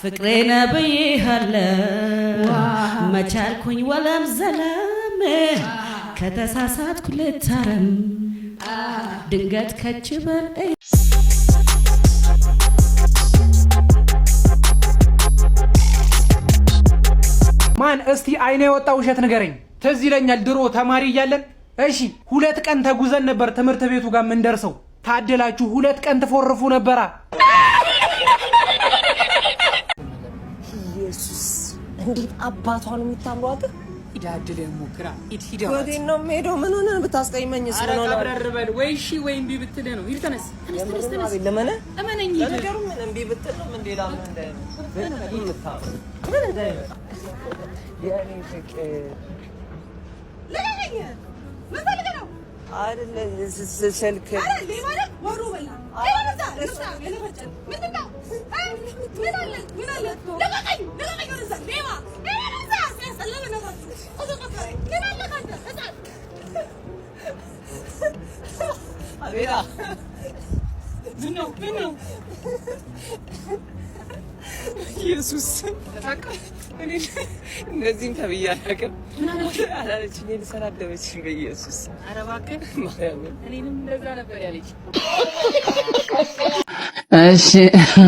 ፍቅሬነ ብዬሃለሁ መቻልኩኝ ወለም ዘለም ከተሳሳትኩ ልታረም ድንገት ከችበል ማን እስቲ አይኔ የወጣው ውሸት ንገረኝ። ትዝ ይለኛል ድሮ ተማሪ እያለን እሺ 2 ቀን ተጉዘን ነበር ትምህርት ቤቱ ጋር ምን ደርሰው ታደላችሁ 2 ቀን ተፎርፉ ነበራ። ኢየሱስ እንዴት አባቷን የምታምሯት ይዳድለ ሞክራ ኢትሂዳ ወዴት ነው የምሄደው? ምን ሆነ ብታስቀይመኝስ? ምን ሆነ አብረርበል ወይ እሺ ወይ እምቢ ብትል ነው ይል ተነስ ተነስ ለምን እመነኝ ነገሩ ምን እምቢ ብትል ነው ምን ሌላ ምን እንዳይ ምን ምታምሩ ምን እንዳይ የኔ ፍቅር ለለኝ ምን ፈልገው አይደለ ስልክ አይደለ ማለት ወሩ በላ አይደለ ለሳ ለፈጨ ምንድነው ምን አለ ለቀቀኝ ወደዛ ሌባ ለዛ ሲያሰለለ ነው ወደቀኝ ምን አለ ካንተ ህፃን አቤላ ምን ነው ኢየሱስ ተሳካ እኔ እንደዚህም ተብያለሁ አላለችኝ ልሰናደበችኝ በኢየሱስ ኧረ እባክህ እኔንም እንደዛ ነበር ያለች እሺ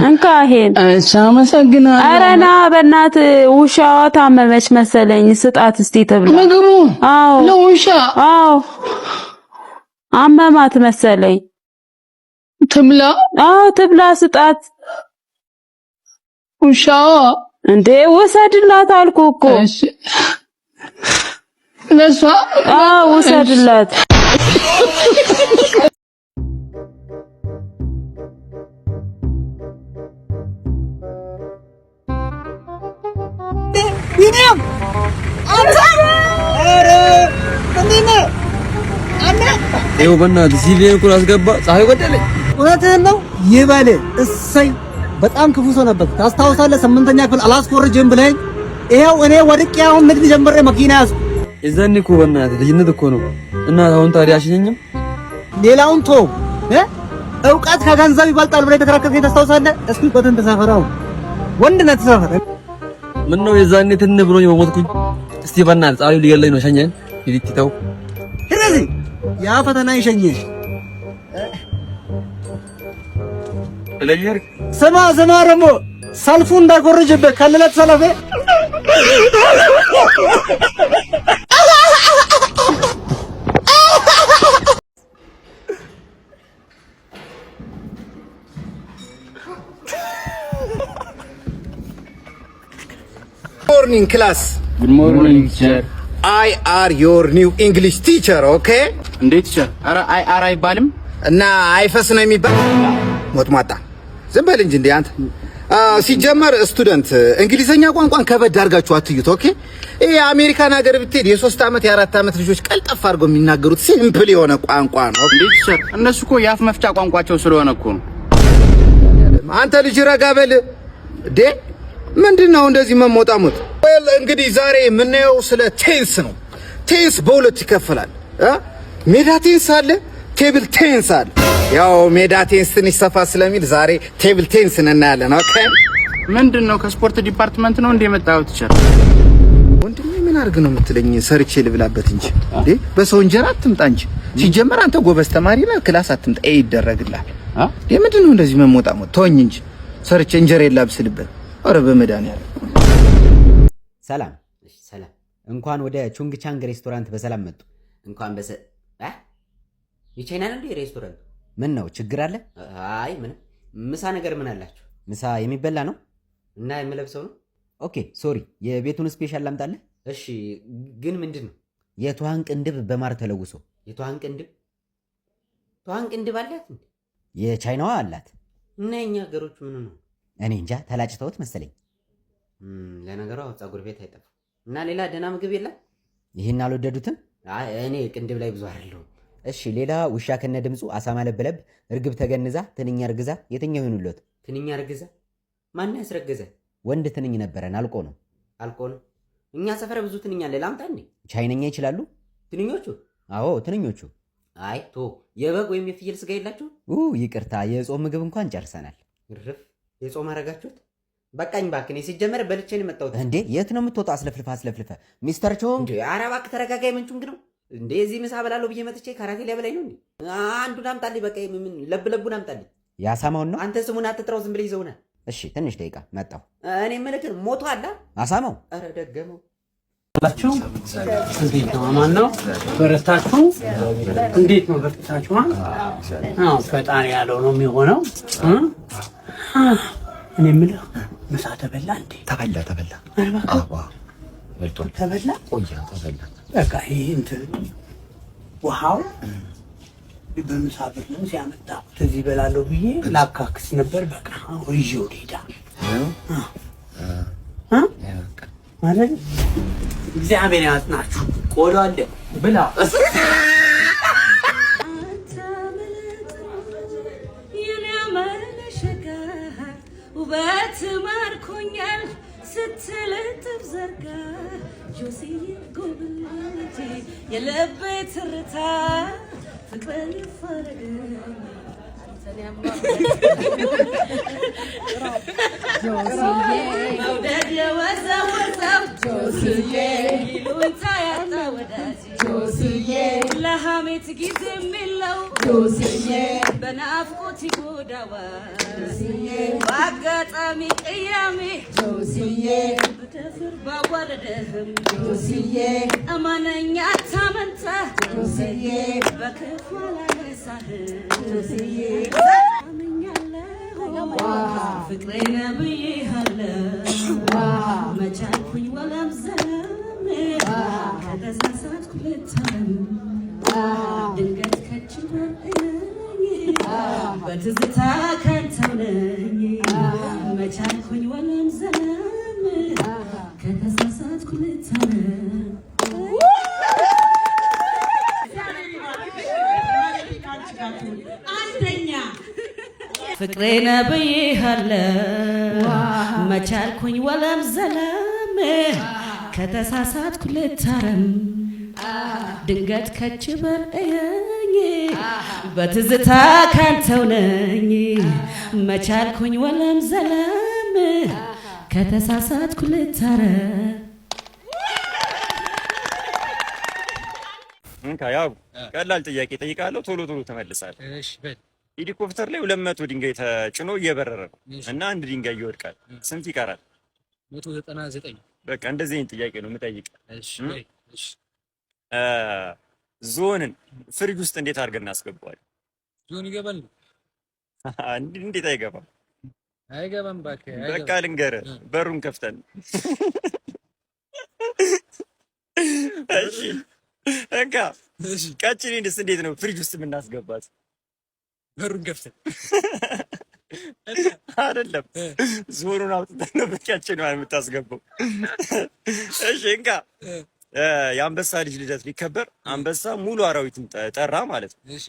እንካ ይሄን እሺ አመሰግናለሁ ኧረ ና በእናትህ ውሻዋ ታመመች መሰለኝ ስጣት እስቲ ተብላ ምግቡ አዎ ለውሻ አዎ አመማት መሰለኝ ትብላ አዎ ትብላ ስጣት ውሻዋ እንዴ ወሰድላት አልኩህ እኮ እሺ ለሷ አዎ ወሰድላት ቢኒያም አንተ አረ እንዴት ነህ አና ይኸው በእናትህ ሲቪን እኮ አስገባ ፀሐይ ወደለኝ እውነትህን ነው ይበል እሰይ በጣም ክፉ ሰው ነበር ታስታውሳለህ 8ኛ ክፍል አላስኮርጅም ብለኝ ይሄው እኔ ወድቄ አሁን ንግድ ጀምሬ መኪና ያዝኩ የዛኔ እኮ በእናትህ ልጅነት እኮ ነው እና አሁን ታዲያ አሽኘኝም ሌላውን ቶ እውቀት ከገንዘብ ይበልጣል ብለህ ተከራከርከኝ ታስታውሳለህ እስኪ ቆተን ተሳፈራው ወንድነት ተሳፈረ ምን ነው የዛኔ ትን ብሎኝ በሞትኩኝ እስቲ በእናትህ ፀሐዩ ሊገለኝ ነው ሸኘን ይልትተው ስለዚህ ያ ፈተና ይሸኘሽ ለየር ስማ ደግሞ ሰልፉ እንዳይጎርጅብህ ከለለት ሰለፌ Morning class. Good morning sir. I are your new English teacher, okay? እንዴት ቲቸር? ኧረ አይ አይባልም እና አይፈስ ነው የሚባል ሞትሟጣ ዝም በል እንጂ እንዴ አንተ ሲጀመር ስቱደንት እንግሊዘኛ ቋንቋን ከበድ አድርጋችሁ አትዩት ኦኬ ይሄ አሜሪካን ሀገር ብትሄድ የ3 ዓመት የ4 ዓመት ልጆች ቀልጠፍ አድርገው የሚናገሩት ሲምፕል የሆነ ቋንቋ ነው እንዴ ቲቸር እነሱ እኮ የአፍ መፍቻ ቋንቋቸው ስለሆነ እኮ ነው አንተ ልጅ ረጋ በል ዴ ምንድነው እንደዚህ መሞጣሞጥ well እንግዲህ ዛሬ የምናየው ስለ ቴንስ ነው ቴንስ በሁለት ይከፈላል ሜዳ ቴንስ አለ ቴብል ቴንስ አለ ያው ሜዳ ቴንስ ትንሽ ሰፋ ስለሚል ዛሬ ቴብል ቴንስ እናያለን ኦኬ ምንድነው ከስፖርት ዲፓርትመንት ነው እንደ የመጣው ቲቸር ወንድሜ ምን አድርግ ነው የምትለኝ ሰርቼ ልብላበት እንጂ እንዴ በሰው እንጀራ አትምጣ እንጂ ሲጀመር አንተ ጎበዝ ተማሪ ነህ ክላስ አትምጣ ይደረግልሃል እንዴ ምንድነው እንደዚህ መሞጣሞጥ ተወኝ እንጂ ሰርቼ እንጀራ ይላብስልበት አረ በመድኃኒዓለም ሰላም ሰላም እንኳን ወደ ቹንግ ቻንግ ሬስቶራንት በሰላም መጡ እንኳን የቻይና ነው እንዴ ሬስቶራንት ምን ነው ችግር አለ አይ ምን ምሳ ነገር ምን አላችሁ ምሳ የሚበላ ነው እና የምለብሰው ነው ኦኬ ሶሪ የቤቱን ስፔሻል ላምጣልህ እሺ ግን ምንድነው የቷን ቅንድብ በማር ተለውሶ የቷን ቅንድብ አላት እንዴ የቻይናዋ አላት እና የኛ ሀገሮች ምን ነው እኔ እንጃ ተላጭተውት መሰለኝ ለነገሩ ፀጉር ቤት አይጠፋ እና ሌላ ደህና ምግብ የለም ይሄን አልወደዱትም አይ እኔ ቅንድብ ላይ ብዙ አይደለም እሺ ሌላ ውሻ ከነ ድምጹ አሳማ ለበለብ እርግብ ተገንዛ ትንኛ እርግዛ የትኛው ይኑለት ትንኛ እርግዛ ማን ያስረገዘ ወንድ ትንኝ ነበረን አልቆ ነው እኛ ሰፈረ ብዙ ትንኛ አለ ላምጣ እንዴ ቻይነኛ ይችላሉ ትንኞቹ አዎ ትንኞቹ አይ ቶ የበግ ወይም የፍየል ስጋ የላችሁ ይቅርታ የጾም ምግብ እንኳን ጨርሰናል እርፍ የጾም አረጋችሁት በቃኝ እባክህ። እኔ ሲጀመር በልቼ ነው የመጣሁት። እንዴ የት ነው የምትወጣው? አስለፍልፈ ሚስተር ቾንግ። ኧረ እባክህ ተረጋጋ። የምንቹንግ ነው እንዴ? እዚህ ምሳ በላለሁ ብዬ መጥቼ ካራቴ ሊያበላኝ ነው እንዴ? አንዱን አምጣልኝ። በቃ ምን ለብለቡን አምጣልኝ። ያሳማውን ነው አንተ ስሙን አትጥራው፣ ዝም ብለህ ይዘውና። እሺ ትንሽ ደቂቃ መጣሁ። እኔ የምልህ ሞቶ አለ አሳማው። ኧረ ደገመው ላችሁ እንዴት ነው? አማን ነው? በረታችሁ? እንዴት ነው በረታችሁ? አዎ ፈጣሪ ያለው ነው የሚሆነው። እኔ የምልህ ምሳ ተበላ እንዴ? ተበላ። አዎ በልቷል። ተበላ ቆያ ተበላ። በቃ ይሄ እንትን ውሃው በምሳ ብር ነው ሲያመጣ እዚህ እበላለሁ ብዬ ላካክስ ነበር። በቃ ይዤው ልሄዳ ማለት እግዚአብሔር ያጽናችሁ። ቆሎ አለ ብላ ውበት ማርኮኛል ስትልጥፍ ዘርጋ ጆሲዬ ጎብልቴ የልቤ ትርታ ፍቅር ይፈረድ መውደድ የወዘወዘው ጆሲዬ ይሉኝታ ያጣ ወዳጅ ጆሲዬ ለሐሜት ጊዜ የሚለው ጆሲዬ በናፍቆት ይጎዳዋል ጆሲዬ በአጋጣሚ ቅያሜ ጆሲዬ ብደፍር ባዋረደህም ጆሲዬ እመነኛ አታመንታ ጆሲዬ በክፉ አላነሳህም ጆሲዬ ፍቅሬ ነብይሃለሁ መቻልኩኝ ወለም ዘለም ከተሳሳትኩ ልታለም ድንገት ከች በለኝ በትዝታ ካንተው ነኝ መቻልኩኝ ወለም ዘለም ከተሳሳትኩ ልታለም ፍቅሬ ነብይሃለሁ መቻልኩኝ ወለም ዘለም ከተሳሳትኩ ልታረም ድንገት ከች በለኝ በትዝታ ካንተው ነኝ መቻልኩኝ ወለም ዘለም ከተሳሳትኩ ልታረም። ያው ቀላል ጥያቄ ጠይቃለሁ፣ ቶሎ ትመልሳለህ። እሺ በል። ሄሊኮፕተር ላይ 200 ድንጋይ ተጭኖ እየበረረ ነው እና አንድ ድንጋይ ይወድቃል። ስንት ይቀራል? 199። በቃ እንደዚህ አይነት ጥያቄ ነው የምጠይቀው። እሺ እሺ። ዞንን ፍሪጅ ውስጥ እንዴት አድርገን እናስገባዋለን? ዞን ይገባል? እንዴት አይገባም? አይገባም እባክህ። በቃ ልንገርህ፣ በሩን ከፍተን። እሺ እንካ። ቀጭኔንስ እንዴት ነው ፍሪጅ ውስጥ የምናስገባት? በሩን ከፍተን አይደለም፣ ዞኑን አውጥተን ነው በቂያችን የምታስገባው። እሺ እንካ። የአንበሳ ልጅ ልደት ሊከበር አንበሳ ሙሉ አራዊትን ጠራ ማለት ነው። እሺ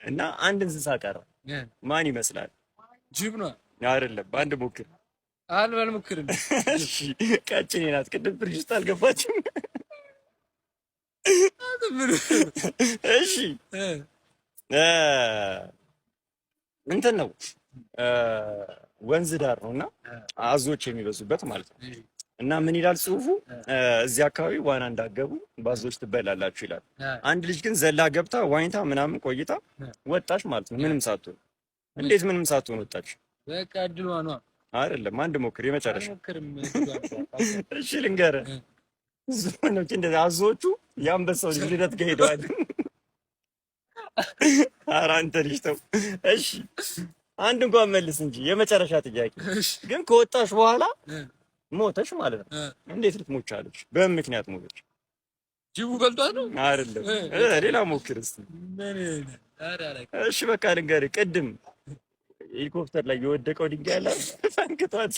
እና አንድ እንስሳ ቀረ። ማን ይመስላል? ጅብ ነው። አይደለም፣ አንድ ሞክር። አልሞክርም። እሺ ቀጭኔ ናት። ቅድም ፍሪጅ ውስጥ አልገባችም። እሺ እንትን ነው ወንዝ ዳር ነውና አዞች የሚበዙበት ማለት ነው። እና ምን ይላል ጽሁፉ? እዚህ አካባቢ ዋና እንዳገቡ ባዞች ትበላላችሁ ይላል። አንድ ልጅ ግን ዘላ ገብታ ዋኝታ ምናምን ቆይታ ወጣች ማለት ነው። ምንም ሳትሆን። እንዴት ምንም ሳትሆን ወጣች? በቃ እድሏ ነው። አይደለም፣ አንድ ሞክር፣ የመጨረሻ። እሺ ልንገርህ፣ ዞኖች እንደዚህ አዞቹ የአንበሳው ልጅ ልደት ጋር ሄደዋል። ኧረ አንተ ልጅ ተው። እሺ አንድ እንኳን መልስ እንጂ የመጨረሻ ጥያቄ። ግን ከወጣሽ በኋላ ሞተሽ ማለት ነው። እንዴት ልትሞች አለች? በምን ምክንያት ሞተች? ጅቡ በልቷት ነው? አይደለም፣ ሌላ ሞክር እስኪ። እሺ በቃ ልንገርህ፣ ቅድም ሄሊኮፕተር ላይ የወደቀው ድንጋይ አለ ፈንክቷት